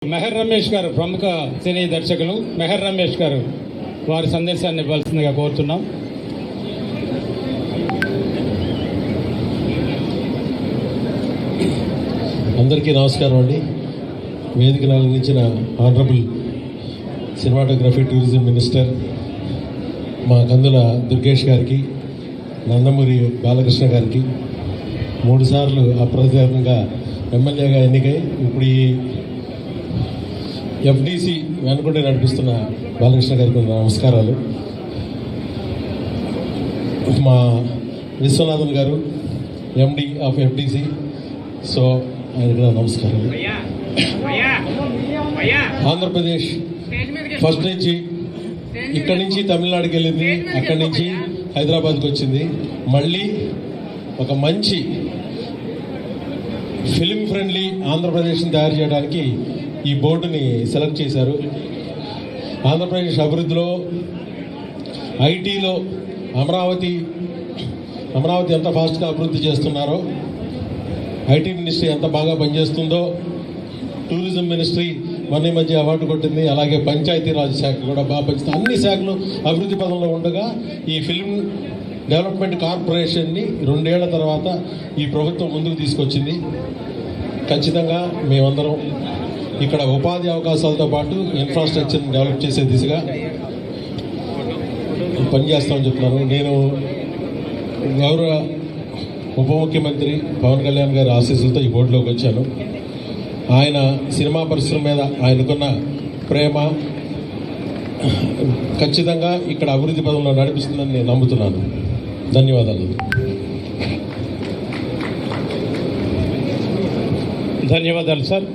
మెహర్ రమేష్ గారు, ప్రముఖ సినీ దర్శకులు మెహర్ రమేష్ గారు వారి సందేశాన్ని ఇవ్వాల్సిందిగా కోరుతున్నాం. అందరికీ నమస్కారం అండి. వేదికను అలంకరించిన ఆనరబుల్ సినిమాటోగ్రఫీ టూరిజం మినిస్టర్ మా కందుల దుర్గేష్ గారికి, నందమూరి బాలకృష్ణ గారికి, 3 సార్లు అప్రచారంగా ఎమ్మెల్యేగా ఎన్నికై ఇప్పుడు ఈ ఎఫ్డిసి వెనుకుంటే నడిపిస్తున్న బాలకృష్ణ గారికి నమస్కారాలు. మా విశ్వనాథన్ గారు, ఎండి ఆఫ్ ఎఫ్డిసి, సో ఆయనకు నమస్కారాలు. ఆంధ్రప్రదేశ్ ఫస్ట్ నుంచి ఇక్కడి నుంచి తమిళనాడుకి వెళ్ళింది, అక్కడి నుంచి హైదరాబాద్కి వచ్చింది. మళ్ళీ ఒక మంచి ఫిలిం ఫ్రెండ్లీ ఆంధ్రప్రదేశ్ని తయారు చేయడానికి ఈ బోర్డుని సెలెక్ట్ చేశారు. ఆంధ్రప్రదేశ్ అభివృద్ధిలో, ఐటీలో అమరావతి ఎంత ఫాస్ట్గా అభివృద్ధి చేస్తున్నారో, ఐటీ మినిస్ట్రీ ఎంత బాగా పనిచేస్తుందో, టూరిజం మినిస్ట్రీ మొన్న మధ్య అవార్డు కొట్టింది, అలాగే పంచాయతీరాజ్ శాఖ కూడా బాగా పనిచేస్తుంది. అన్ని శాఖలు అభివృద్ధి పదంలో ఉండగా ఈ ఫిల్మ్ డెవలప్మెంట్ కార్పొరేషన్ని 2 ఏళ్ల తర్వాత ఈ ప్రభుత్వం ముందుకు తీసుకొచ్చింది. ఖచ్చితంగా మేమందరం ఇక్కడ ఉపాధి అవకాశాలతో పాటు ఇన్ఫ్రాస్ట్రక్చర్ని డెవలప్ చేసే దిశగా పనిచేస్తామని చెప్తున్నాను. నేను గౌరవ ఉప ముఖ్యమంత్రి పవన్ కళ్యాణ్ గారి ఆశీస్సులతో ఈ బోర్డులోకి వచ్చాను. ఆయన సినిమా పరిశ్రమ మీద ఆయనకున్న ప్రేమ ఖచ్చితంగా ఇక్కడ అభివృద్ధి పదంలో నడిపిస్తుందని నేను నమ్ముతున్నాను. ధన్యవాదాలు. ధన్యవాదాలు సార్.